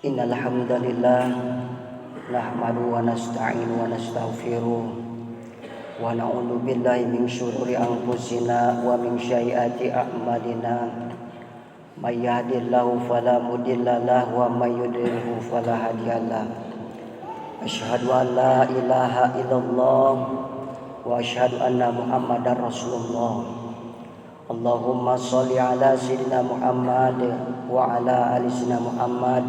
Innal hamdalillah nahmadu wa nasta'inu wa nastaghfiruh wa na'udzu billahi min syururi anfusina wa min sayyiati a'malina. May yahdihillahu fala mudhillalah wa may yudhlilhu fala hadiyalah. Asyhadu an la ilaha illallah wa asyhadu anna Muhammadar Rasulullah. Allahumma sholli ala sayyidina Muhammad wa ala ali sayyidina Muhammad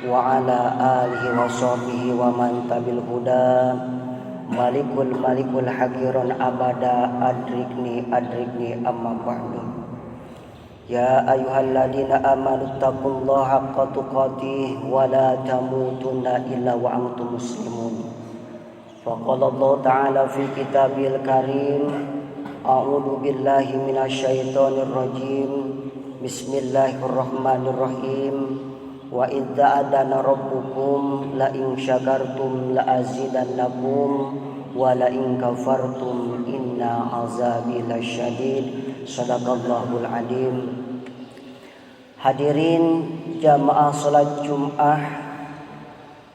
wa ala alihi wa sahbihi wa man tabil huda. Malikul hakiron abada adrikni amma ba'du. Ya ayyuhalladzina amanu taqullaha haqqa tuqatih wa la tamutunna illa wa antum muslimun. Faqala Allah ta'ala fi kitabil karim, a'udzu billahi minasyaitonir rajim. Bismillahirrahmanirrahim. Wa idza adana rabbukum la in syakartum la azidannakum wa la in kafartum inna azabi lasyadid. Shadaqallahul alim. Hadirin jamaah salat Jumat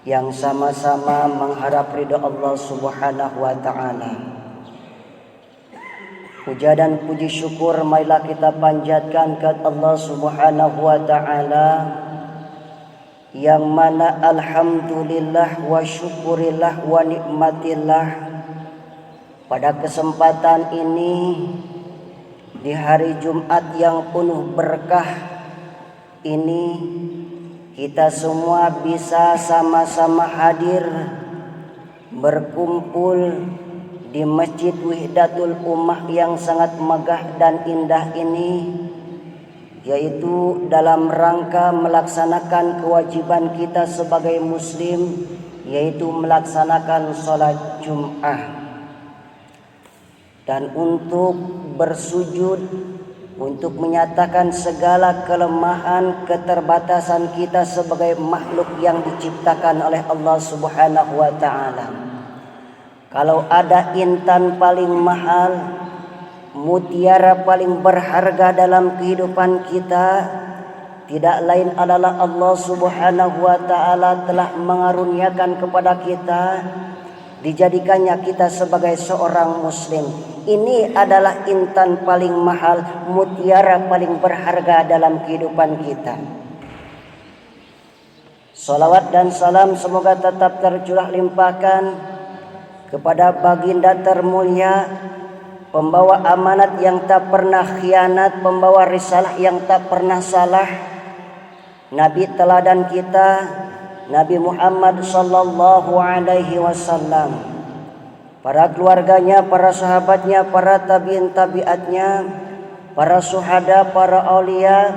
yang sama-sama mengharap ridha Allah Subhanahu wa taala. Puja dan puji syukur marilah kita panjatkan ke Allah Subhanahu wa taala, yang mana alhamdulillah wa syukurillah wa nikmatillah, pada kesempatan ini di hari Jumat yang penuh berkah ini, kita semua bisa sama-sama hadir berkumpul di Masjid Wihdatul Ummah yang sangat megah dan indah ini, yaitu dalam rangka melaksanakan kewajiban kita sebagai muslim, yaitu melaksanakan sholat Jum'ah, dan untuk bersujud, untuk menyatakan segala kelemahan keterbatasan kita sebagai makhluk yang diciptakan oleh Allah Subhanahu wa taala. Kalau ada intan paling mahal, mutiara paling berharga dalam kehidupan kita, tidak lain adalah Allah Subhanahu wa taala telah mengaruniakan kepada kita, dijadikannya kita sebagai seorang muslim. Ini adalah intan paling mahal, mutiara paling berharga dalam kehidupan kita. Salawat dan salam semoga tetap tercurah limpahkan kepada baginda termulia, pembawa amanat yang tak pernah khianat, pembawa risalah yang tak pernah salah, Nabi teladan kita, Nabi Muhammad sallallahu alaihi wasallam, para keluarganya, para sahabatnya, para tabi'in tabi'atnya, para syuhada, para aulia,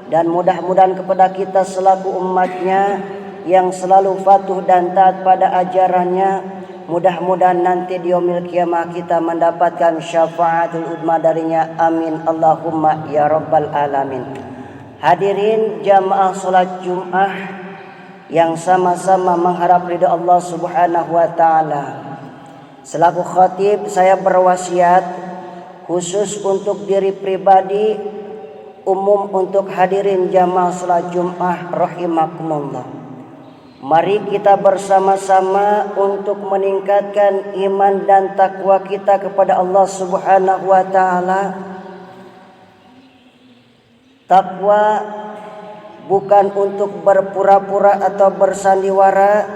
dan mudah-mudahan kepada kita selaku umatnya yang selalu patuh dan taat pada ajarannya. Mudah-mudahan nanti di yaumil qiyamah kita mendapatkan syafaatul udma darinya. Amin Allahumma ya rabbal alamin. Hadirin jamaah salat Jumat yang sama-sama mengharap ridha Allah Subhanahu wa taala. Selaku khatib, saya berwasiat khusus untuk diri pribadi, umum untuk hadirin jamaah salat Jumat rahimakumullah. Mari kita bersama-sama untuk meningkatkan iman dan takwa kita kepada Allah Subhanahu wa taala. Takwa bukan untuk berpura-pura atau bersandiwara.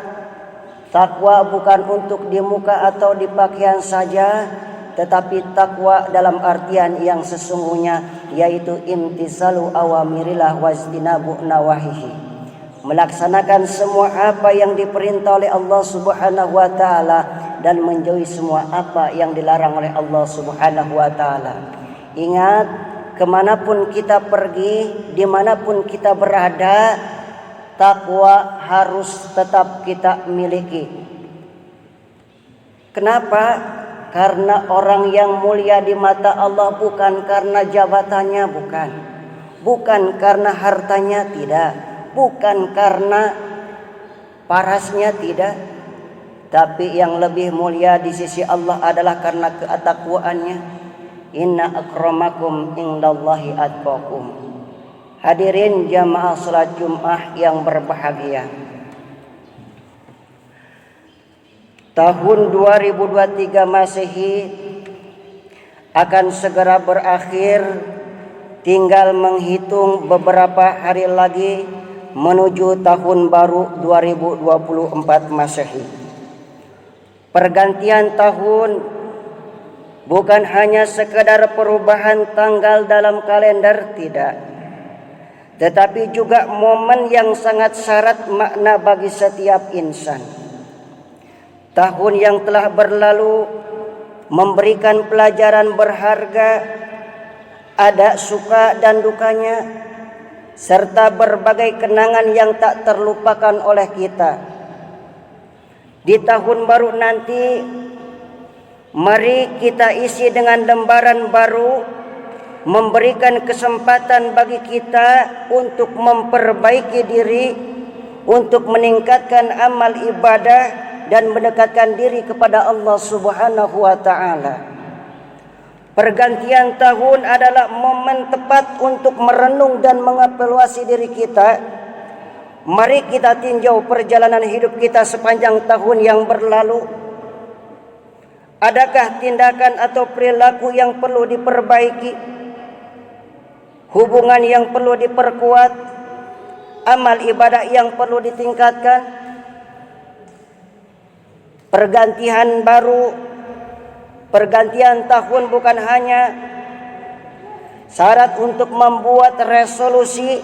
Takwa bukan untuk di muka atau di pakaian saja, tetapi takwa dalam artian yang sesungguhnya, yaitu imtisalu awamirillah wajtinabu nawahihi. Melaksanakan semua apa yang diperintah oleh Allah Subhanahu wa taala dan menjauhi semua apa yang dilarang oleh Allah Subhanahu wa taala. Ingat, kemanapun kita pergi, dimanapun kita berada, takwa harus tetap kita miliki. Kenapa? Karena orang yang mulia di mata Allah bukan karena jabatannya, bukan karena hartanya, tidak, bukan karena parasnya, tidak, tapi yang lebih mulia di sisi Allah adalah karena ketakwaannya. Inna akramakum indallahi atqakum. Hadirin jamaah salat Jumat yang berbahagia. Tahun 2023 Masehi akan segera berakhir, tinggal menghitung beberapa hari lagi menuju tahun baru 2024 Masehi. Pergantian tahun bukan hanya sekedar perubahan tanggal dalam kalender, tidak, tetapi juga momen yang sangat syarat makna bagi setiap insan. Tahun yang telah berlalu memberikan pelajaran berharga, ada suka dan dukanya, serta berbagai kenangan yang tak terlupakan oleh kita. Di tahun baru nanti, mari kita isi dengan lembaran baru, memberikan kesempatan bagi kita untuk memperbaiki diri, untuk meningkatkan amal ibadah dan mendekatkan diri kepada Allah Subhanahu wa taala. Pergantian tahun adalah momen tepat untuk merenung dan mengevaluasi diri kita. Mari kita tinjau perjalanan hidup kita sepanjang tahun yang berlalu. Adakah tindakan atau perilaku yang perlu diperbaiki? Hubungan yang perlu diperkuat, amal ibadah yang perlu ditingkatkan. Pergantian tahun bukan hanya syarat untuk membuat resolusi,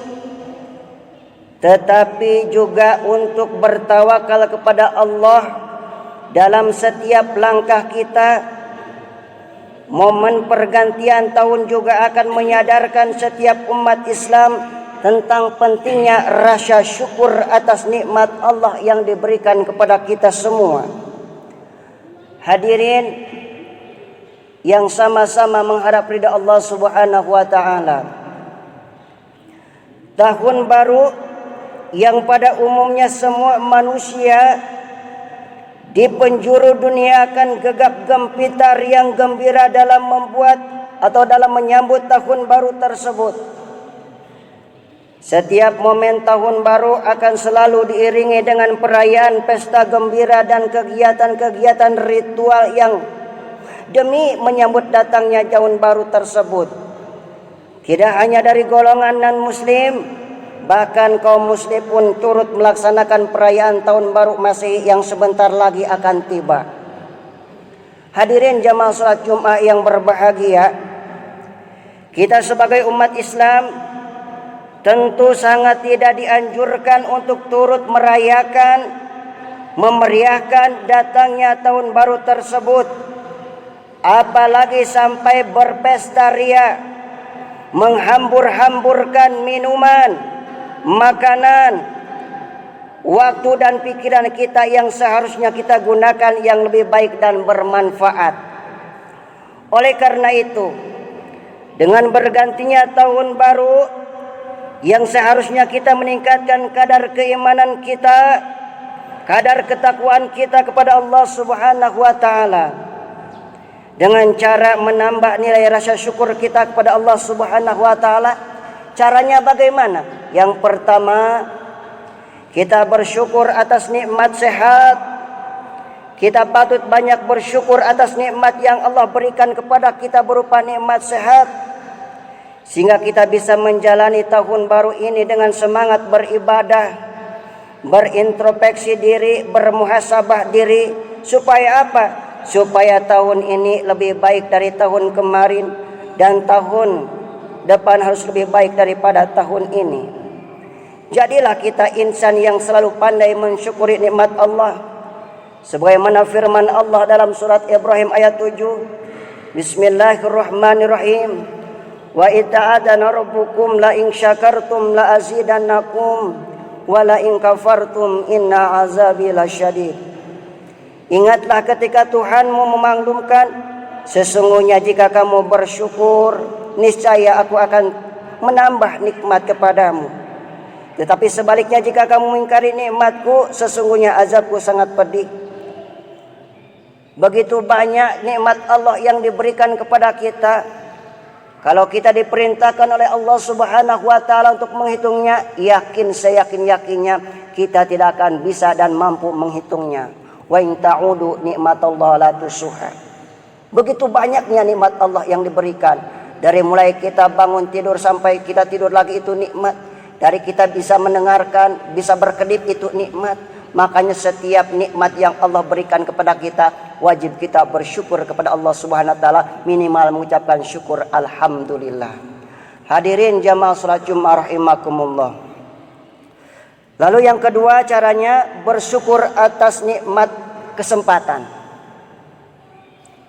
tetapi juga untuk bertawakal kepada Allah dalam setiap langkah kita. Momen pergantian tahun juga akan menyadarkan setiap umat Islam tentang pentingnya rasa syukur atas nikmat Allah yang diberikan kepada kita semua. Hadirin yang sama-sama mengharap ridha Allah Subhanahu wa taala. Tahun baru yang pada umumnya semua manusia di penjuru dunia akan gegap gempita riang gembira dalam membuat atau dalam menyambut tahun baru tersebut. Setiap momen tahun baru akan selalu diiringi dengan perayaan pesta gembira dan kegiatan-kegiatan ritual yang demi menyambut datangnya tahun baru tersebut. Tidak hanya dari golongan non-muslim, bahkan kaum muslim pun turut melaksanakan perayaan tahun baru Masehi yang sebentar lagi akan tiba. Hadirin jamaah salat Jumat yang berbahagia, kita sebagai umat Islam tentu sangat tidak dianjurkan untuk turut merayakan, memeriahkan datangnya tahun baru tersebut, apalagi sampai berpesta ria, menghambur-hamburkan minuman, makanan, waktu dan pikiran kita yang seharusnya kita gunakan yang lebih baik dan bermanfaat. Oleh karena itu, dengan bergantinya tahun baru yang seharusnya kita meningkatkan kadar keimanan kita, kadar ketakwaan kita kepada Allah Subhanahu wa taala, dengan cara menambah nilai rasa syukur kita kepada Allah Subhanahu wa taala. Caranya bagaimana? Yang pertama, kita bersyukur atas nikmat sehat. Kita patut banyak bersyukur atas nikmat yang Allah berikan kepada kita berupa nikmat sehat, sehingga kita bisa menjalani tahun baru ini dengan semangat beribadah, berintrospeksi diri, bermuhasabah diri. Supaya apa? Supaya tahun ini lebih baik dari tahun kemarin, dan tahun depan harus lebih baik daripada tahun ini. Jadilah kita insan yang selalu pandai mensyukuri nikmat Allah. Sebagaimana firman Allah dalam surat Ibrahim ayat 7. Bismillahirrahmanirrahim. Wa ita'adana rabbukum la in syakartum la azidannakum wa la in kafartum inna azabi lasyadid. Ingatlah ketika Tuhanmu memaklumkan, sesungguhnya jika kamu bersyukur, niscaya aku akan menambah nikmat kepadamu. Tetapi sebaliknya jika kamu mengingkari nikmatku, sesungguhnya azabku sangat pedih. Begitu banyak nikmat Allah yang diberikan kepada kita. Kalau kita diperintahkan oleh Allah Subhanahu wa taala untuk menghitungnya, yakin seyakin-yakinnya kita tidak akan bisa dan mampu menghitungnya. Wa in ta'udu nikmatallahi la tusuha. Begitu banyaknya nikmat Allah yang diberikan. Dari mulai kita bangun tidur sampai kita tidur lagi itu nikmat. Dari kita bisa mendengarkan, bisa berkedip itu nikmat. Makanya setiap nikmat yang Allah berikan kepada kita, wajib kita bersyukur kepada Allah Subhanahu wa taala, minimal mengucapkan syukur alhamdulillah. Hadirin jamaah salat Jumat rahimakumullah. Lalu yang kedua caranya bersyukur atas nikmat kesempatan.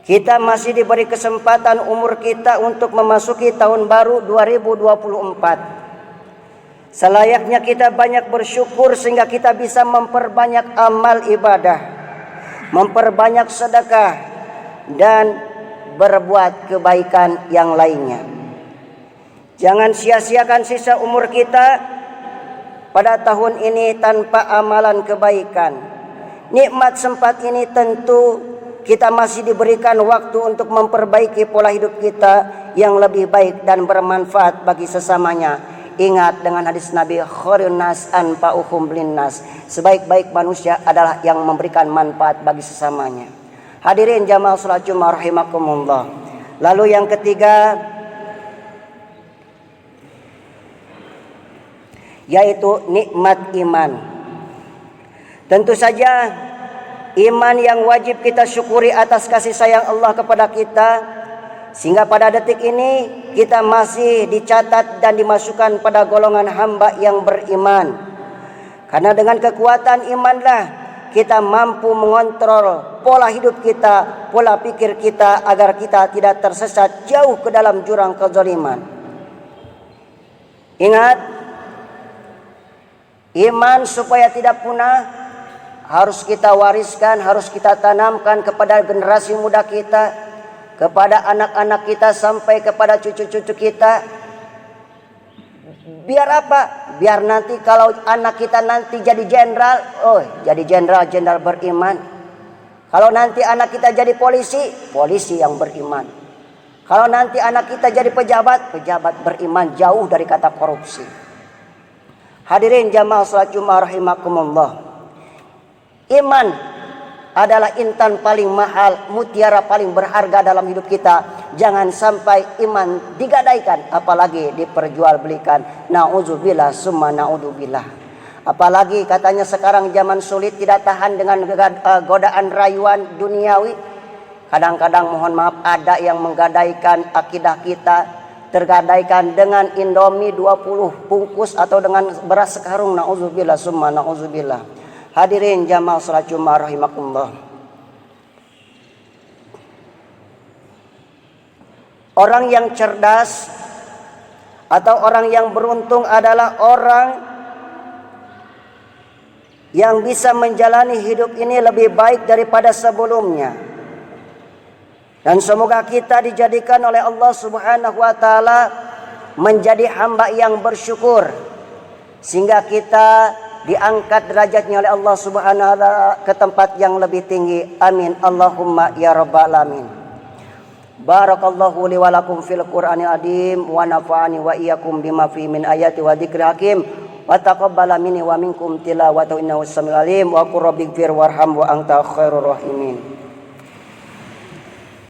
Kita masih diberi kesempatan umur kita untuk memasuki tahun baru 2024. Selayaknya kita banyak bersyukur sehingga kita bisa memperbanyak amal ibadah, memperbanyak sedekah, dan berbuat kebaikan yang lainnya. Jangan sia-siakan sisa umur kita pada tahun ini tanpa amalan kebaikan. Nikmat sempat ini tentu kita masih diberikan waktu untuk memperbaiki pola hidup kita yang lebih baik dan bermanfaat bagi sesamanya. Ingat dengan hadis Nabi, khairun nas anfa'uhum linnas. Sebaik-baik manusia adalah yang memberikan manfaat bagi sesamanya. Hadirin jamaah salat Jumat rahimakumullah. Lalu yang ketiga yaitu nikmat iman. Tentu saja iman yang wajib kita syukuri atas kasih sayang Allah kepada kita, sehingga pada detik ini kita masih dicatat dan dimasukkan pada golongan hamba yang beriman. Karena dengan kekuatan imanlah kita mampu mengontrol pola hidup kita, pola pikir kita, agar kita tidak tersesat jauh ke dalam jurang kezaliman. Ingat, iman supaya tidak punah harus kita wariskan, harus kita tanamkan kepada generasi muda kita, kepada anak-anak kita, sampai kepada cucu-cucu kita. Biar apa? Biar nanti kalau anak kita nanti jadi jenderal, jadi jenderal beriman. Kalau nanti anak kita jadi polisi yang beriman. Kalau nanti anak kita jadi pejabat beriman, jauh dari kata korupsi. Hadirin jamaah salat Jumat rahimakumullah. Iman adalah intan paling mahal, mutiara paling berharga dalam hidup kita. Jangan sampai iman digadaikan, apalagi diperjualbelikan. Nauzubillah summa naudzubillah. Apalagi katanya sekarang zaman sulit, tidak tahan dengan godaan rayuan duniawi. Kadang-kadang mohon maaf ada yang menggadaikan akidah kita, tergadaikan dengan Indomie 20 bungkus atau dengan beras sekarung. Nauzubillah summa naudzubillah. Hadirin jamaah salat Jumat rahimakumullah. Orang yang cerdas atau orang yang beruntung adalah orang yang bisa menjalani hidup ini lebih baik daripada sebelumnya. Dan semoga kita dijadikan oleh Allah Subhanahu wa taala menjadi hamba yang bersyukur, sehingga kita diangkat derajatnya oleh Allah Subhanahu wa taala ke tempat yang lebih tinggi. Amin Allahumma ya rabbal alamin. Barakallahu li wa lakum fil Qur'anil azim wa nafa'ani wa iyyakum bima fi min ayati wa dzikril hakim wa taqabbala minni wa minkum tilawatahu innahu samiul alim wa qur rabbighfir warham wa anta khairur rahimin.